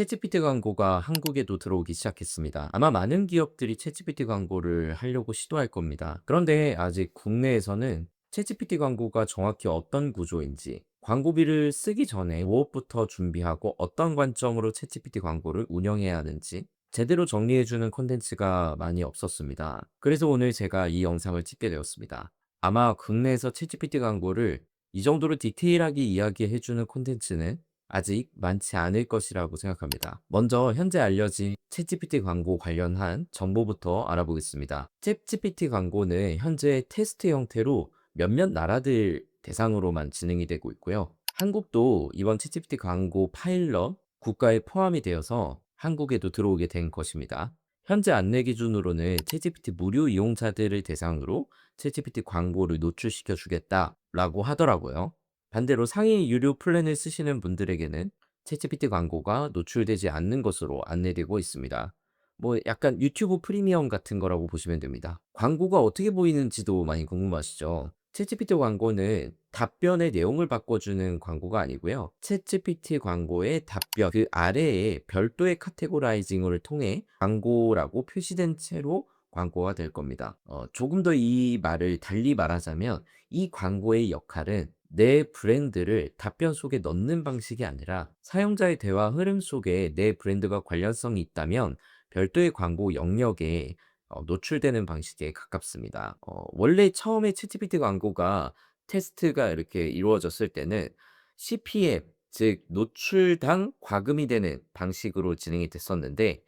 챗GPT 광고가 한국에도 들어오기 시작했습니다. 아마 많은 기업들이 챗GPT 광고를 하려고 시도할 겁니다. 그런데 아직 국내에서는 챗GPT 광고가 정확히 어떤 구조인지, 광고비를 쓰기 전에 무엇부터 준비하고 어떤 관점으로 챗GPT 광고를 운영해야 하는지 제대로 정리해주는 콘텐츠가 많이 없었습니다. 그래서 오늘 제가 이 영상을 찍게 되었습니다. 아마 국내에서 챗GPT 광고를 이 정도로 디테일하게 이야기해주는 콘텐츠는 아직 많지 않을 것이라고 생각합니다. 먼저 현재 알려진 챗GPT 광고 관련한 정보부터 알아보겠습니다. 챗GPT 광고는 현재 테스트 형태로 몇몇 나라들 대상으로만 진행이 되고 있고요. 한국도 이번 챗GPT 광고 파일럿 국가에 포함이 되어서 한국에도 들어오게 된 것입니다. 현재 안내 기준으로는 챗GPT 무료 이용자들을 대상으로 챗GPT 광고를 노출시켜 주겠다라고 하더라고요. 반대로 상위 유료 플랜을 쓰시는 분들에게는 챗GPT 광고가 노출되지 않는 것으로 안내되고 있습니다. 뭐 약간 유튜브 프리미엄 같은 거라고 보시면 됩니다. 광고가 어떻게 보이는지도 많이 궁금하시죠? 챗GPT 광고는 답변의 내용을 바꿔주는 광고가 아니고요. 챗GPT 광고의 답변 그 아래에 별도의 카테고라이징을 통해 광고라고 표시된 채로 광고가 될 겁니다. 조금 더 이 말을 달리 말하자면 이 광고의 역할은 내 브랜드를 답변 속에 넣는 방식이 아니라 사용자의 대화 흐름 속에 내 브랜드가 관련성이 있다면 별도의 광고 영역에 노출되는 방식에 가깝습니다. 원래 처음에 챗GPT 광고가 테스트가 이렇게 이루어졌을 때는 CPM, 즉 노출당 과금이 되는 방식으로 진행이 됐었는데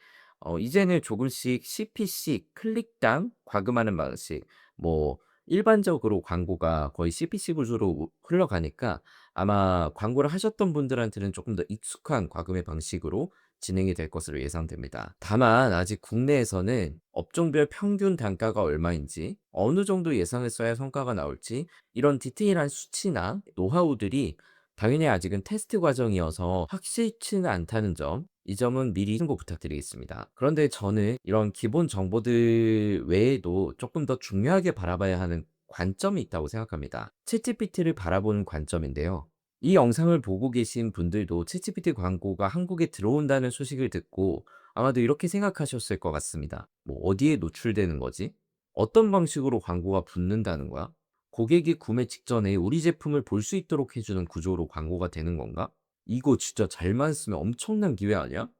이제는 조금씩 CPC, 클릭당 과금하는 방식, 뭐 일반적으로 광고가 거의 CPC 구조로 흘러가니까 아마 광고를 하셨던 분들한테는 조금 더 익숙한 과금의 방식으로 진행이 될 것으로 예상됩니다. 다만 아직 국내에서는 업종별 평균 단가가 얼마인지, 어느 정도 예산을 써야 성과가 나올지 이런 디테일한 수치나 노하우들이 당연히 아직은 테스트 과정이어서 확실치는 않다는 점, 이 점은 미리 신고 부탁드리겠습니다. 그런데 저는 이런 기본 정보들 외에도 조금 더 중요하게 바라봐야 하는 관점이 있다고 생각합니다. 챗GPT를 바라보는 관점인데요. 이 영상을 보고 계신 분들도 챗GPT 광고가 한국에 들어온다는 소식을 듣고 아마도 이렇게 생각하셨을 것 같습니다. 뭐 어디에 노출되는 거지? 어떤 방식으로 광고가 붙는다는 거야? 고객이 구매 직전에 우리 제품을 볼 수 있도록 해주는 구조로 광고가 되는 건가? 이거 진짜 잘만 쓰면 엄청난 기회 아니야?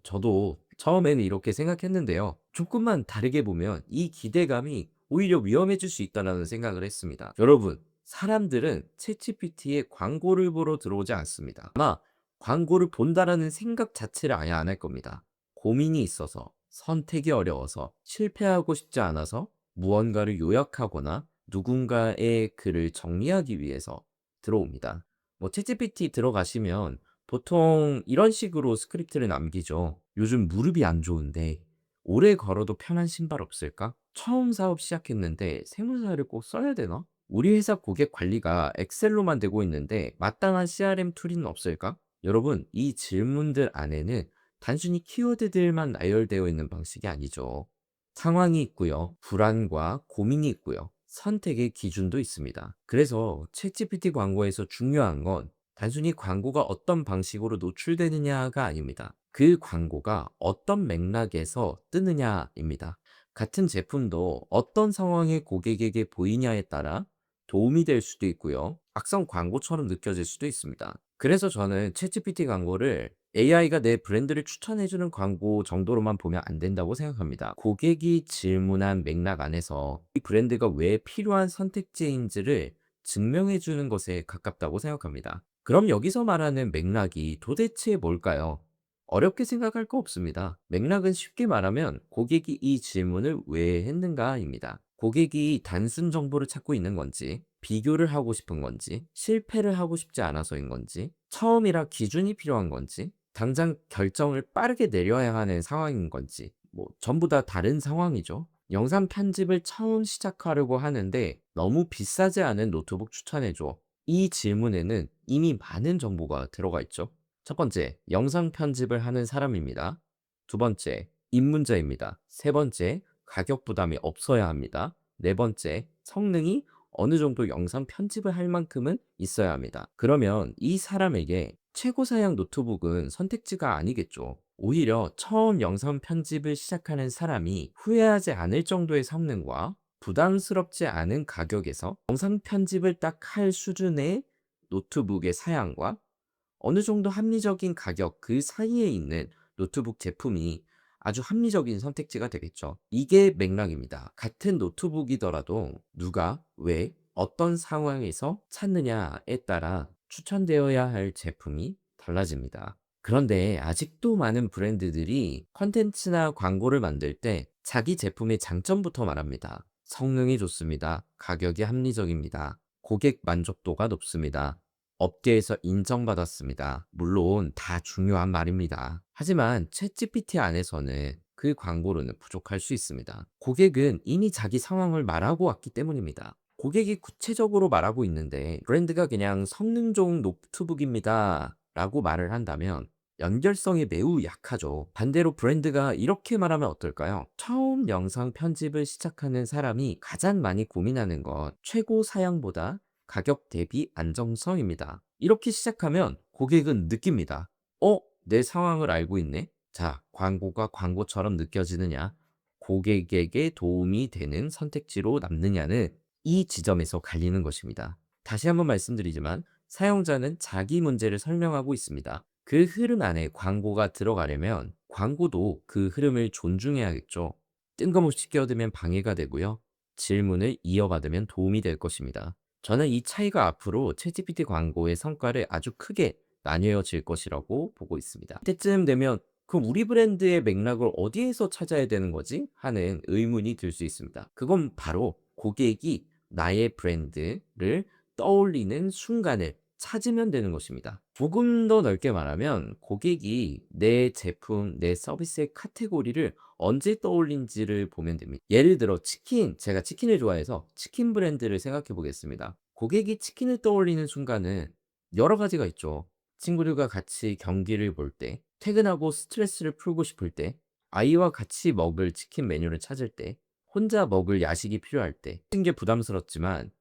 저도 처음에는 이렇게 생각했는데요. 조금만 다르게 보면 이 기대감이 오히려 위험해질 수 있다는 생각을 했습니다. 여러분, 사람들은 챗GPT에 광고를 보러 들어오지 않습니다. 아마 광고를 본다라는 생각 자체를 아예 안 할 겁니다. 고민이 있어서, 선택이 어려워서, 실패하고 싶지 않아서 무언가를 요약하거나 누군가의 글을 정리하기 위해서 들어옵니다. 뭐 챗GPT 들어가시면 보통 이런 식으로 스크립트를 남기죠. 요즘 무릎이 안 좋은데 오래 걸어도 편한 신발 없을까? 처음 사업 시작했는데 세무사를 꼭 써야 되나? 우리 회사 고객 관리가 엑셀로만 되고 있는데 마땅한 CRM 툴은 없을까? 여러분, 이 질문들 안에는 단순히 키워드들만 나열되어 있는 방식이 아니죠. 상황이 있고요. 불안과 고민이 있고요. 선택의 기준도 있습니다. 그래서 챗GPT 광고에서 중요한 건 단순히 광고가 어떤 방식으로 노출되느냐가 아닙니다. 그 광고가 어떤 맥락에서 뜨느냐입니다. 같은 제품도 어떤 상황에 고객에게 보이냐에 따라 도움이 될 수도 있고요. 악성 광고처럼 느껴질 수도 있습니다. 그래서 저는 챗GPT 광고를 AI가 내 브랜드를 추천해주는 광고 정도로만 보면 안 된다고 생각합니다. 고객이 질문한 맥락 안에서 이 브랜드가 왜 필요한 선택지인지를 증명해주는 것에 가깝다고 생각합니다. 그럼 여기서 말하는 맥락이 도대체 뭘까요? 어렵게 생각할 거 없습니다. 맥락은 쉽게 말하면 고객이 이 질문을 왜 했는가입니다. 고객이 단순 정보를 찾고 있는 건지, 비교를 하고 싶은 건지, 실패를 하고 싶지 않아서인 건지, 처음이라 기준이 필요한 건지, 당장 결정을 빠르게 내려야 하는 상황인 건지, 뭐 전부 다 다른 상황이죠. 영상 편집을 처음 시작하려고 하는데 너무 비싸지 않은 노트북 추천해줘. 이 질문에는 이미 많은 정보가 들어가 있죠. 첫 번째, 영상 편집을 하는 사람입니다. 두 번째, 입문자입니다. 세 번째, 가격 부담이 없어야 합니다. 네 번째, 성능이 어느 정도 영상 편집을 할 만큼은 있어야 합니다. 그러면 이 사람에게 최고 사양 노트북은 선택지가 아니겠죠. 오히려 처음 영상 편집을 시작하는 사람이 후회하지 않을 정도의 성능과 부담스럽지 않은 가격에서 영상 편집을 딱 할 수준의 노트북의 사양과 어느 정도 합리적인 가격 그 사이에 있는 노트북 제품이 아주 합리적인 선택지가 되겠죠. 이게 맥락입니다. 같은 노트북이더라도 누가 왜 어떤 상황에서 찾느냐에 따라 추천되어야 할 제품이 달라집니다. 그런데 아직도 많은 브랜드들이 컨텐츠나 광고를 만들 때 자기 제품의 장점부터 말합니다. 성능이 좋습니다. 가격이 합리적입니다. 고객 만족도가 높습니다. 업계에서 인정받았습니다. 물론 다 중요한 말입니다. 하지만 챗GPT 안에서는 그 광고로는 부족할 수 있습니다. 고객은 이미 자기 상황을 말하고 왔기 때문입니다. 고객이 구체적으로 말하고 있는데 브랜드가 그냥 성능 좋은 노트북입니다 라고 말을 한다면 연결성이 매우 약하죠. 반대로 브랜드가 이렇게 말하면 어떨까요? 처음 영상 편집을 시작하는 사람이 가장 많이 고민하는 건 최고 사양보다 가격 대비 안정성입니다. 이렇게 시작하면 고객은 느낍니다. 내 상황을 알고 있네? 자, 광고가 광고처럼 느껴지느냐? 고객에게 도움이 되는 선택지로 남느냐는 이 지점에서 갈리는 것입니다. 다시 한번 말씀드리지만 사용자는 자기 문제를 설명하고 있습니다. 그 흐름 안에 광고가 들어가려면 광고도 그 흐름을 존중해야겠죠. 뜬금없이 끼어들면 방해가 되고요. 질문을 이어받으면 도움이 될 것입니다. 저는 이 차이가 앞으로 챗GPT 광고의 성과를 아주 크게 나뉘어질 것이라고 보고 있습니다. 이때쯤 되면 그럼 우리 브랜드의 맥락을 어디에서 찾아야 되는 거지? 하는 의문이 들 수 있습니다. 그건 바로 고객이 나의 브랜드를 떠올리는 순간을 찾으면 되는 것입니다. 조금 더 넓게 말하면 고객이 내 제품, 내 서비스의 카테고리를 언제 떠올린지를 보면 됩니다. 예를 들어 치킨, 제가 치킨을 좋아해서 치킨 브랜드를 생각해 보겠습니다. 고객이 치킨을 떠올리는 순간은 여러 가지가 있죠. 친구들과 같이 경기를 볼 때, 퇴근하고 스트레스를 풀고 싶을 때, 아이와 같이 먹을 치킨 메뉴를 찾을 때, 혼자 먹을 야식이 필요할 때, 모든 게 부담스럽지만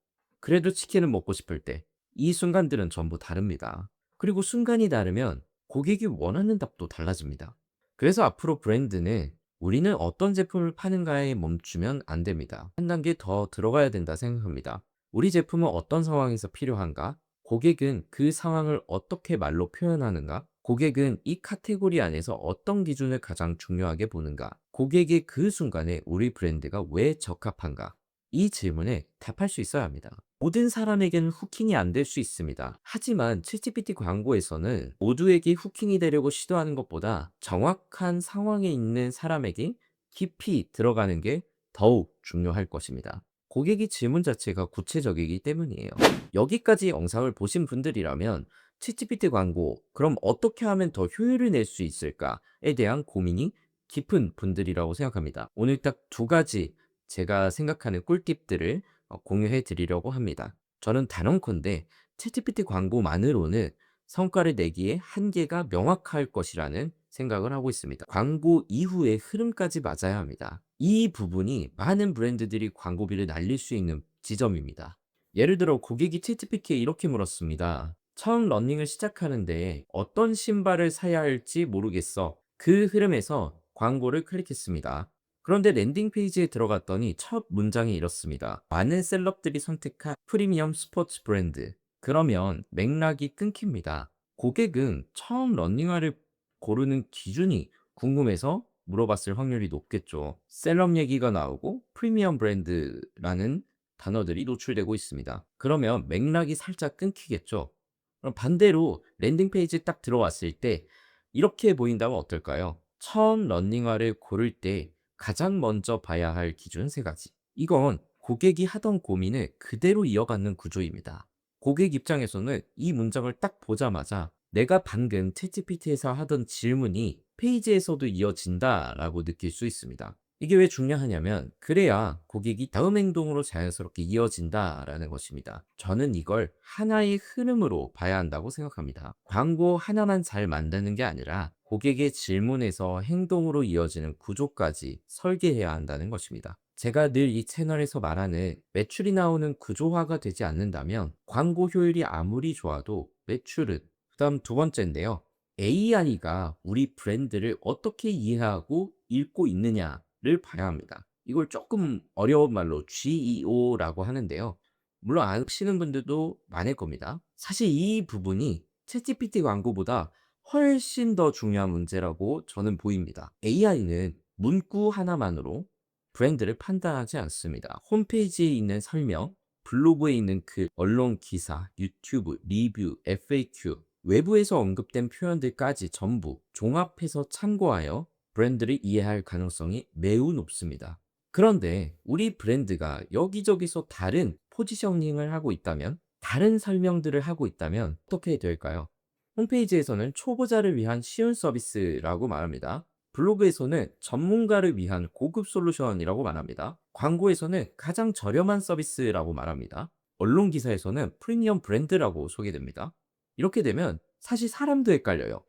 그래도 치킨을 먹고 싶을 때, 이 순간들은 전부 다릅니다. 그리고 순간이 다르면 고객이 원하는 답도 달라집니다. 그래서 앞으로 브랜드는 우리는 어떤 제품을 파는가에 멈추면 안 됩니다. 한 단계 더 들어가야 된다 생각합니다. 우리 제품은 어떤 상황에서 필요한가? 고객은 그 상황을 어떻게 말로 표현하는가? 고객은 이 카테고리 안에서 어떤 기준을 가장 중요하게 보는가? 고객의 그 순간에 우리 브랜드가 왜 적합한가? 이 질문에 답할 수 있어야 합니다. 모든 사람에게는 후킹이 안 될 수 있습니다. 하지만 챗GPT 광고에서는 모두에게 후킹이 되려고 시도하는 것보다 정확한 상황에 있는 사람에게 깊이 들어가는 게 더욱 중요할 것입니다. 고객의 질문 자체가 구체적이기 때문이에요. 여기까지 영상을 보신 분들이라면 챗GPT 광고, 그럼 어떻게 하면 더 효율을 낼 수 있을까에 대한 고민이 깊은 분들이라고 생각합니다. 오늘 딱 두 가지 제가 생각하는 꿀팁들을 공유해 드리려고 합니다. 저는 단언컨대 챗GPT 광고만으로는 성과를 내기에 한계가 명확할 것이라는 생각을 하고 있습니다. 광고 이후의 흐름까지 맞아야 합니다. 이 부분이 많은 브랜드들이 광고비를 날릴 수 있는 지점입니다. 예를 들어 고객이 챗GPT에 이렇게 물었습니다. 처음 러닝을 시작하는데 어떤 신발을 사야 할지 모르겠어. 그 흐름에서 광고를 클릭했습니다. 그런데 랜딩 페이지에 들어갔더니 첫 문장이 이렇습니다. 많은 셀럽들이 선택한 프리미엄 스포츠 브랜드. 그러면 맥락이 끊깁니다. 고객은 처음 러닝화를 고르는 기준이 궁금해서 물어봤을 확률이 높겠죠. 셀럽 얘기가 나오고 프리미엄 브랜드라는 단어들이 노출되고 있습니다. 그러면 맥락이 살짝 끊기겠죠. 그럼 반대로 랜딩 페이지 딱 들어왔을 때 이렇게 보인다면 어떨까요? 처음 러닝화를 고를 때 가장 먼저 봐야 할 기준 세 가지. 이건 고객이 하던 고민을 그대로 이어가는 구조입니다. 고객 입장에서는 이 문장을 딱 보자마자 내가 방금 챗GPT에서 하던 질문이 페이지에서도 이어진다라고 느낄 수 있습니다. 이게 왜 중요하냐면 그래야 고객이 다음 행동으로 자연스럽게 이어진다라는 것입니다. 저는 이걸 하나의 흐름으로 봐야 한다고 생각합니다. 광고 하나만 잘 만드는 게 아니라 고객의 질문에서 행동으로 이어지는 구조까지 설계해야 한다는 것입니다. 제가 늘 이 채널에서 말하는 매출이 나오는 구조화가 되지 않는다면 광고 효율이 아무리 좋아도 매출은 그다음 두 번째인데요. AI가 우리 브랜드를 어떻게 이해하고 읽고 있느냐를 봐야 합니다. 이걸 조금 어려운 말로 GEO라고 하는데요. 물론 아시는 분들도 많을 겁니다. 사실 이 부분이 챗GPT 광고보다 훨씬 더 중요한 문제라고 저는 보입니다. AI는 문구 하나만으로 브랜드를 판단하지 않습니다. 홈페이지에 있는 설명, 블로그에 있는 글, 언론 기사, 유튜브, 리뷰, FAQ, 외부에서 언급된 표현들까지 전부 종합해서 참고하여 브랜드를 이해할 가능성이 매우 높습니다. 그런데 우리 브랜드가 여기저기서 다른 포지셔닝을 하고 있다면, 다른 설명들을 하고 있다면 어떻게 될까요? 홈페이지에서는 초보자를 위한 쉬운 서비스라고 말합니다. 블로그에서는 전문가를 위한 고급 솔루션이라고 말합니다. 광고에서는 가장 저렴한 서비스라고 말합니다. 언론 기사에서는 프리미엄 브랜드라고 소개됩니다. 이렇게 되면 사실 사람도 헷갈려요.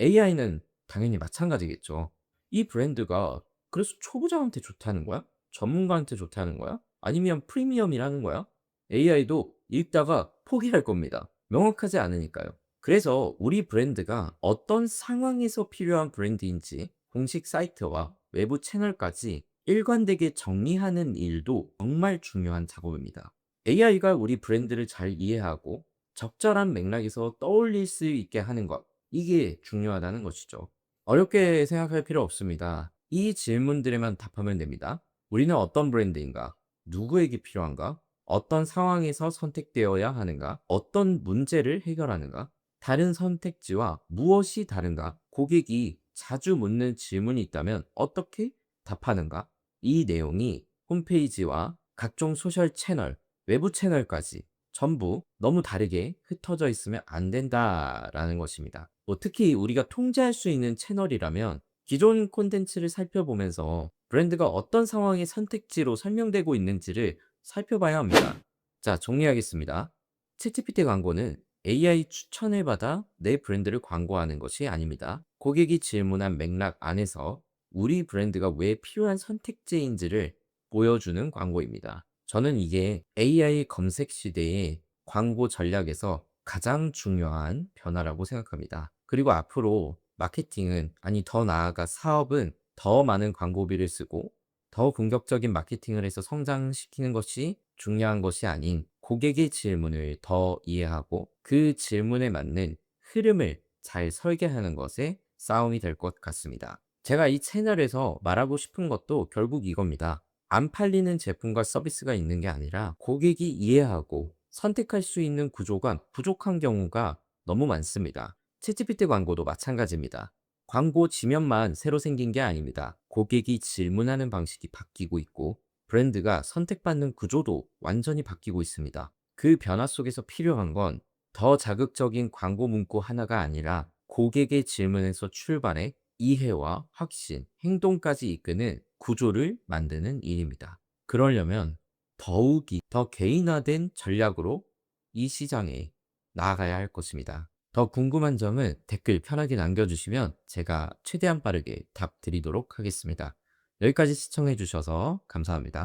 AI는 당연히 마찬가지겠죠. 이 브랜드가 그래서 초보자한테 좋다는 거야? 전문가한테 좋다는 거야? 아니면 프리미엄이라는 거야? AI도 읽다가 포기할 겁니다. 명확하지 않으니까요. 그래서 우리 브랜드가 어떤 상황에서 필요한 브랜드인지 공식 사이트와 외부 채널까지 일관되게 정리하는 일도 정말 중요한 작업입니다. AI가 우리 브랜드를 잘 이해하고 적절한 맥락에서 떠올릴 수 있게 하는 것, 이게 중요하다는 것이죠. 어렵게 생각할 필요 없습니다. 이 질문들에만 답하면 됩니다. 우리는 어떤 브랜드인가? 누구에게 필요한가? 어떤 상황에서 선택되어야 하는가? 어떤 문제를 해결하는가? 다른 선택지와 무엇이 다른가? 고객이 자주 묻는 질문이 있다면 어떻게 답하는가? 이 내용이 홈페이지와 각종 소셜 채널, 외부 채널까지 전부 너무 다르게 흩어져 있으면 안 된다라는 것입니다. 특히 우리가 통제할 수 있는 채널이라면 기존 콘텐츠를 살펴보면서 브랜드가 어떤 상황의 선택지로 설명되고 있는지를 살펴봐야 합니다. 자, 정리하겠습니다. 챗GPT 광고는 AI 추천을 받아 내 브랜드를 광고하는 것이 아닙니다. 고객이 질문한 맥락 안에서 우리 브랜드가 왜 필요한 선택지인지를 보여주는 광고입니다. 저는 이게 AI 검색 시대의 광고 전략에서 가장 중요한 변화라고 생각합니다. 그리고 앞으로 마케팅은, 아니 더 나아가 사업은 더 많은 광고비를 쓰고 더 공격적인 마케팅을 해서 성장시키는 것이 중요한 것이 아닌, 고객의 질문을 더 이해하고 그 질문에 맞는 흐름을 잘 설계하는 것에 싸움이 될 것 같습니다. 제가 이 채널에서 말하고 싶은 것도 결국 이겁니다. 안 팔리는 제품과 서비스가 있는 게 아니라 고객이 이해하고 선택할 수 있는 구조가 부족한 경우가 너무 많습니다. 챗GPT 광고도 마찬가지입니다. 광고 지면만 새로 생긴 게 아닙니다. 고객이 질문하는 방식이 바뀌고 있고 브랜드가 선택받는 구조도 완전히 바뀌고 있습니다. 그 변화 속에서 필요한 건 더 자극적인 광고 문구 하나가 아니라 고객의 질문에서 출발해 이해와 확신, 행동까지 이끄는 구조를 만드는 일입니다. 그러려면 더욱이 더 개인화된 전략으로 이 시장에 나아가야 할 것입니다. 더 궁금한 점은 댓글 편하게 남겨주시면 제가 최대한 빠르게 답 드리도록 하겠습니다. 여기까지 시청해 주셔서 감사합니다.